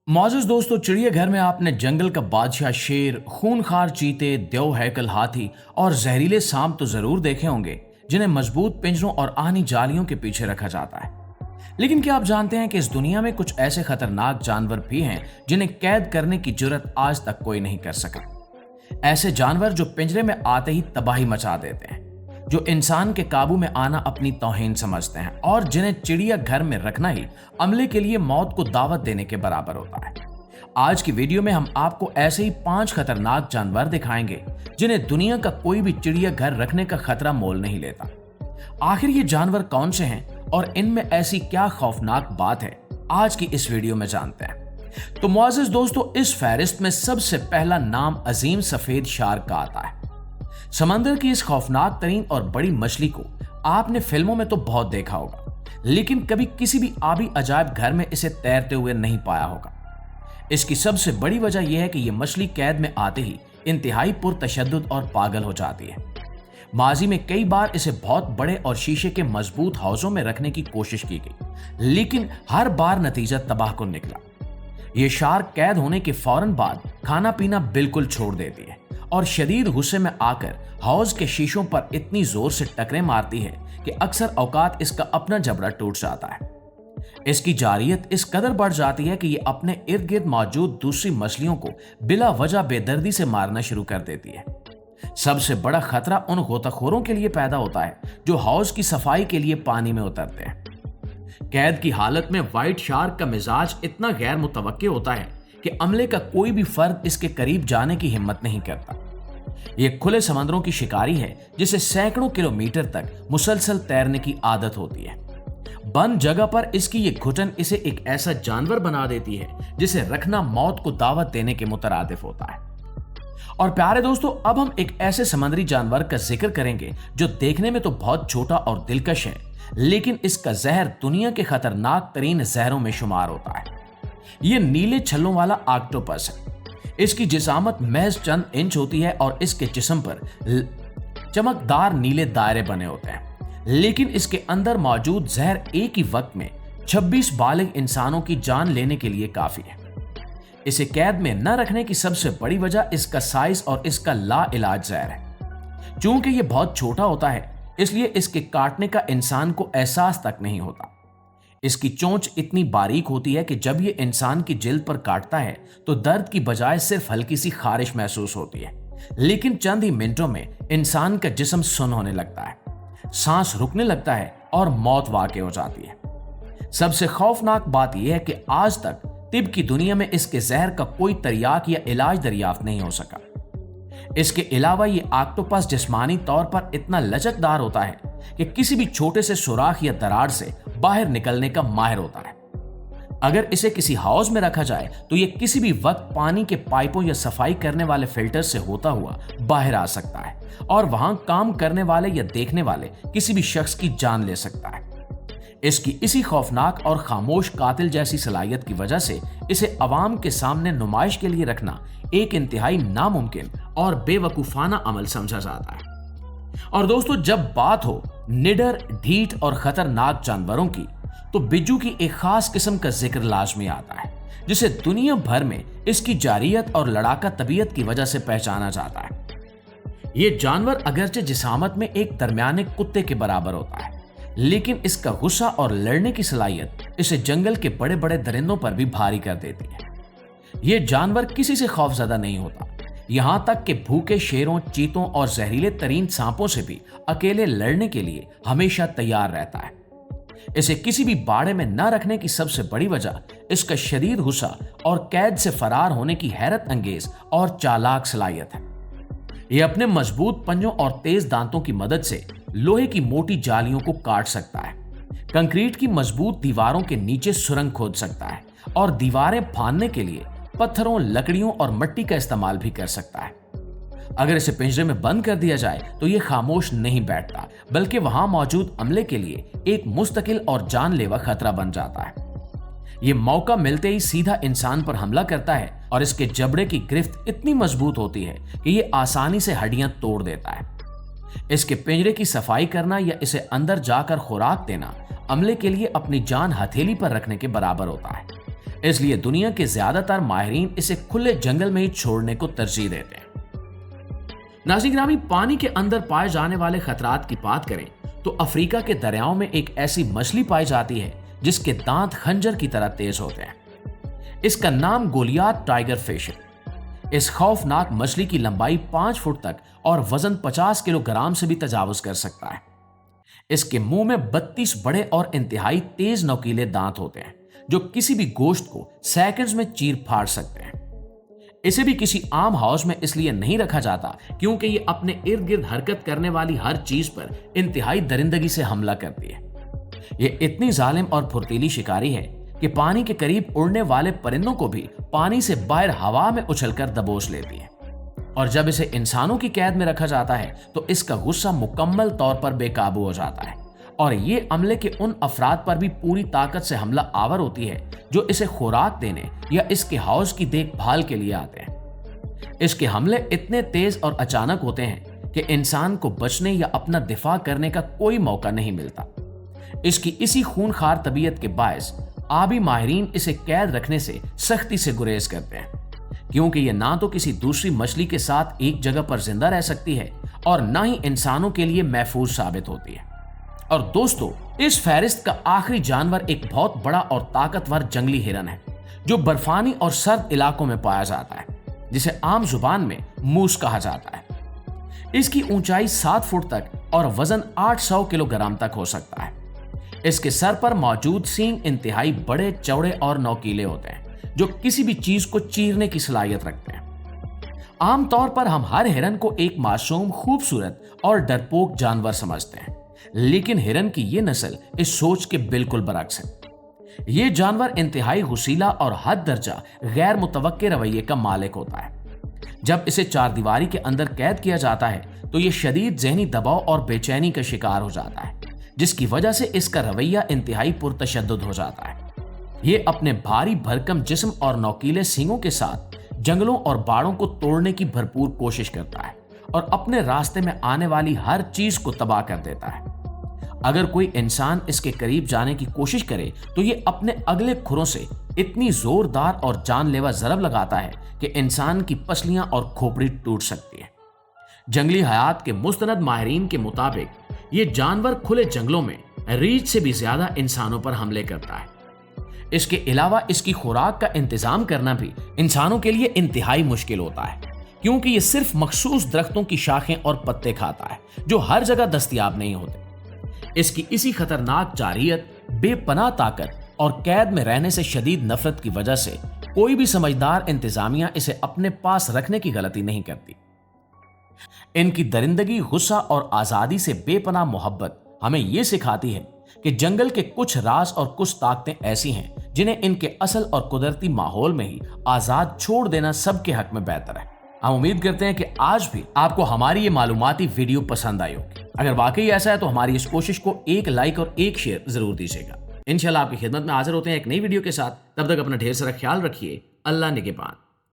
मौजूद दोस्तों, चिड़ियाघर में आपने जंगल का बादशाह शेर, खूनखार चीते, देव हैकल हाथी और जहरीले सांप तो जरूर देखे होंगे, जिन्हें मजबूत पिंजरों और आहनी जालियों के पीछे रखा जाता है। लेकिन क्या आप जानते हैं कि इस दुनिया में कुछ ऐसे खतरनाक जानवर भी हैं जिन्हें कैद करने की जुर्रत आज तक कोई नहीं कर सका। ऐसे जानवर जो पिंजरे में आते ही तबाही मचा देते हैं, जो इंसान के काबू में आना अपनी तौहीन समझते हैं और जिन्हें चिड़ियाघर में रखना ही अमले के लिए मौत को दावत देने के बराबर होता है। आज की वीडियो में हम आपको ऐसे ही 5 खतरनाक जानवर दिखाएंगे जिन्हें दुनिया का कोई भी चिड़ियाघर रखने का खतरा मोल नहीं लेता। आखिर ये जानवर कौन से हैं और इनमें ऐसी क्या खौफनाक बात है, आज की इस वीडियो में जानते हैं। तो मुआज़िज़ दोस्तों, इस फहरिस्त में सबसे पहला नाम अजीम सफेद शार्क का आता है। समंदर की इस खौफनाक तरीन और बड़ी मछली को आपने फिल्मों में तो बहुत देखा होगा, लेकिन कभी किसी भी आबी अजायब घर में इसे तैरते हुए नहीं पाया होगा। इसकी सबसे बड़ी वजह यह है कि यह मछली कैद में आते ही इंतहाई पुरतशद्दुद और पागल हो जाती है। माजी में कई बार इसे बहुत बड़े और शीशे के मजबूत हाउसों में रखने की कोशिश की गई, लेकिन हर बार नतीजा तबाहकुन निकला। यह शार्क कैद होने के फौरन बाद खाना पीना बिल्कुल छोड़ देती है और शदीद गुस्से में आकर हाउस के शीशों पर इतनी जोर से टकरे मारती है कि अक्सर औकात इसका अपना जबड़ा टूट जाता है। इसकी जारियत इस कदर बढ़ जाती है कि ये अपने इर्द गिर्द मौजूद दूसरी मछलियों को बिला वजह बेदर्दी से मारना शुरू कर देती है। सबसे बड़ा खतरा उन गोताखोरों के लिए पैदा होता है जो हाउस की सफाई के लिए पानी में उतरते हैं। कैद की हालत में व्हाइट शार्क का मिजाज इतना गैर मुतवक्के होता है कि अमले का कोई भी फर्द इसके करीब जाने की हिम्मत नहीं करता। यह खुले समंदरों की शिकारी है जिसे सैकड़ों किलोमीटर तक मुसलसल तैरने की आदत होती है। बंद जगह पर इसकी ये घुटन इसे एक ऐसा जानवर बना देती है जिसे रखना मौत को दावत देने के मुतरादिफ होता है। और प्यारे दोस्तों, अब हम एक ऐसे समुद्री जानवर का जिक्र करेंगे जो देखने में तो बहुत छोटा और दिलकश है, लेकिन इसका जहर दुनिया के खतरनाक तरीन जहरों में शुमार होता है। यह नीले छल्लों वाला ऑक्टोपस है। इसकी जिसामत महज चंद इंच होती है और इसके जिस्म पर चमकदार नीले दायरे बने होते हैं, लेकिन इसके अंदर मौजूद जहर एक ही वक्त में 26 बालिग इंसानों की जान लेने के लिए काफी है। इसे कैद में न रखने की सबसे बड़ी वजह इसका साइज और इसका ला इलाज जहर है। चूंकि यह बहुत छोटा होता है, इसलिए इसके काटने का इंसान को एहसास तक नहीं होता। इसकी चोंच इतनी बारीक होती है कि जब यह इंसान की जिल्द पर काटता है तो दर्द की बजाय सिर्फ हल्की सी खारिश महसूस होती है, लेकिन चंद ही मिनटों में इंसान का जिस्म सुन्न होने लगता है, सांस रुकने लगता है और मौत वाक़ई हो जाती है। सबसे खौफनाक बात यह है कि आज तक तिब की दुनिया में इसके जहर का कोई तरियाक या इलाज दरियाफ्त नहीं हो सका। इसके अलावा ये ऑक्टोपस जिस्मानी तौर पर इतना लचकदार होता है कि किसी भी छोटे से सुराख या दरार से बाहर निकलने का माहिर होता है। अगर इसे किसी हाउस में रखा जाए तो ये किसी भी वक्त पानी के पाइपों या सफाई करने वाले फिल्टर से होता हुआ बाहर आ सकता है और वहां काम करने वाले या देखने वाले किसी भी शख्स की जान ले सकता है। इसकी इसी खौफनाक और खामोश कातिल जैसी सलाहियत की वजह से इसे अवाम के सामने नुमाइश के लिए रखना एक इंतहाई नामुमकिन और बेवकूफाना अमल समझा जाता है। और दोस्तों, जब बात हो निडर, ढीठ और खतरनाक जानवरों की, तो बिज्जू की एक खास किस्म का जिक्र लाजमी आता है, जिसे दुनिया भर में इसकी जारियत और लड़ाका तबीयत की वजह से पहचाना जाता है। यह जानवर अगरचे जिसामत में एक दरमियाने कुत्ते के बराबर होता है, लेकिन इसका गुस्सा और लड़ने की सलाहियत इसे जंगल के बड़े बड़े दरिंदों पर भी भारी कर देती है। यह जानवर किसी से खौफजदा नहीं होता, यहां तक कि भूखे शेरों, चीतों और जहरीले तरीन सांपों से भी अकेले लड़ने के लिए हमेशा तैयार रहता है। इसे किसी भी बाड़े में न रखने की सबसे बड़ी वजह इसका शदीद गुस्सा और कैद से फरार होने की हैरत अंगेज और चालाक सलाहियत है। यह अपने मजबूत पंजों और तेज दांतों की मदद से लोहे की मोटी जालियों को काट सकता है, कंक्रीट की मजबूत दीवारों के नीचे सुरंग खोद सकता है और दीवारें फांदने के लिए पत्थरों, लकड़ियों और मिट्टी का इस्तेमाल भी कर सकता है। अगर इसे पिंजरे में बंद कर दिया जाए तो यह खामोश नहीं बैठता, बल्कि वहां मौजूद अमले के लिए एक मुस्तकिल और जानलेवा खतरा बन जाता है। यह मौका मिलते ही सीधा इंसान पर हमला करता है और इसके जबड़े की गिरफ्त इतनी मजबूत होती है कि यह आसानी से हड्डियां तोड़ देता है। इसके पिंजरे की सफाई करना या इसे अंदर जाकर खुराक देना अमले के लिए अपनी जान हथेली पर रखने के बराबर होता है। اس لیے دنیا کے زیادہ تر ماہرین اسے کھلے جنگل میں ہی چھوڑنے کو ترجیح دیتے ہیں۔ ناظرین گرامی، پانی کے اندر پائے جانے والے خطرات کی بات کریں تو افریقہ کے دریاؤں میں ایک ایسی مچھلی پائی جاتی ہے جس کے دانت خنجر کی طرح تیز ہوتے ہیں۔ اس کا نام گولیات ٹائیگر فش ہے۔ اس خوفناک مچھلی کی لمبائی 5 فٹ تک اور وزن 50 کلو گرام سے بھی تجاوز کر سکتا ہے۔ اس کے منہ میں 32 بڑے اور انتہائی تیز نوکیلے دانت ہوتے ہیں جو کسی بھی گوشت کو سیکنڈز میں چیر پھاڑ سکتے ہیں۔ اسے بھی کسی عام ہاؤس میں اس لیے نہیں رکھا جاتا کیونکہ یہ اپنے ارد گرد حرکت کرنے والی ہر چیز پر انتہائی درندگی سے حملہ کرتی ہے۔ یہ اتنی ظالم اور پھرتیلی شکاری ہے کہ پانی کے قریب اڑنے والے پرندوں کو بھی پانی سے باہر ہوا میں اچھل کر دبوچ لیتی ہے، اور جب اسے انسانوں کی قید میں رکھا جاتا ہے تو اس کا غصہ مکمل طور پر بے قابو ہو جاتا ہے، اور یہ عملے کے ان افراد پر بھی پوری طاقت سے حملہ آور ہوتی ہے جو اسے خوراک دینے یا اس کے ہاؤس کی دیکھ بھال کے لیے آتے ہیں۔ اس کے حملے اتنے تیز اور اچانک ہوتے ہیں کہ انسان کو بچنے یا اپنا دفاع کرنے کا کوئی موقع نہیں ملتا۔ اس کی اسی خونخوار طبیعت کے باعث آبی ماہرین اسے قید رکھنے سے سختی سے گریز کرتے ہیں، کیونکہ یہ نہ تو کسی دوسری مچھلی کے ساتھ ایک جگہ پر زندہ رہ سکتی ہے اور نہ ہی انسانوں کے لیے محفوظ ثابت ہوتی ہے۔ اور دوستو، اس فہرست کا آخری جانور ایک بہت بڑا اور طاقتور جنگلی ہرن ہے جو برفانی اور سرد علاقوں میں پایا جاتا ہے، جسے عام زبان میں موس کہا جاتا ہے۔ اس کی اونچائی 7 فٹ تک اور وزن 800 کلو گرام تک ہو سکتا ہے۔ اس کے سر پر موجود سینگ انتہائی بڑے، چوڑے اور نوکیلے ہوتے ہیں جو کسی بھی چیز کو چیرنے کی صلاحیت رکھتے ہیں۔ عام طور پر ہم ہر ہرن کو ایک معصوم، خوبصورت اور ڈرپوک جانور سمجھتے ہیں، لیکن ہرن کی یہ نسل اس سوچ کے بالکل برعکس ہے۔ یہ جانور انتہائی غصیلا اور حد درجہ غیر متوقع رویے کا مالک ہوتا ہے۔ جب اسے چار دیواری کے اندر قید کیا جاتا ہے تو یہ شدید ذہنی دباؤ اور بے چینی کا شکار ہو جاتا ہے، جس کی وجہ سے اس کا رویہ انتہائی پرتشدد ہو جاتا ہے۔ یہ اپنے بھاری بھرکم جسم اور نوکیلے سینگوں کے ساتھ جنگلوں اور باڑوں کو توڑنے کی بھرپور کوشش کرتا ہے اور اپنے راستے میں آنے والی ہر چیز کو تباہ کر دیتا ہے۔ اگر کوئی انسان اس کے قریب جانے کی کوشش کرے تو یہ اپنے اگلے کھروں سے اتنی زوردار اور جان لیوا ضرب لگاتا ہے کہ انسان کی پسلیاں اور کھوپڑی ٹوٹ سکتی ہے۔ جنگلی حیات کے مستند ماہرین کے مطابق یہ جانور کھلے جنگلوں میں ریچھ سے بھی زیادہ انسانوں پر حملے کرتا ہے۔ اس کے علاوہ اس کی خوراک کا انتظام کرنا بھی انسانوں کے لیے انتہائی مشکل ہوتا ہے، کیونکہ یہ صرف مخصوص درختوں کی شاخیں اور پتے کھاتا ہے جو ہر جگہ دستیاب نہیں ہوتے۔ اس کی اسی خطرناک جارحیت، بے پناہ طاقت اور قید میں رہنے سے شدید نفرت کی وجہ سے کوئی بھی سمجھدار انتظامیہ اسے اپنے پاس رکھنے کی غلطی نہیں کرتی۔ ان کی درندگی، غصہ اور آزادی سے بے پناہ محبت ہمیں یہ سکھاتی ہے کہ جنگل کے کچھ راز اور کچھ طاقتیں ایسی ہیں جنہیں ان کے اصل اور قدرتی ماحول میں ہی آزاد چھوڑ دینا سب کے حق میں بہتر ہے۔ ہم امید کرتے ہیں کہ آج بھی آپ کو ہماری یہ معلوماتی ویڈیو پسند آئی ہوگی۔ اگر واقعی ایسا ہے تو ہماری اس کوشش کو ایک لائک اور ایک شیئر ضرور دیجیے گا۔ انشاءاللہ آپ کی خدمت میں حاضر ہوتے ہیں ایک نئی ویڈیو کے ساتھ۔ تب تک اپنا ڈھیر سارا خیال رکھیے۔ اللہ نگہبان۔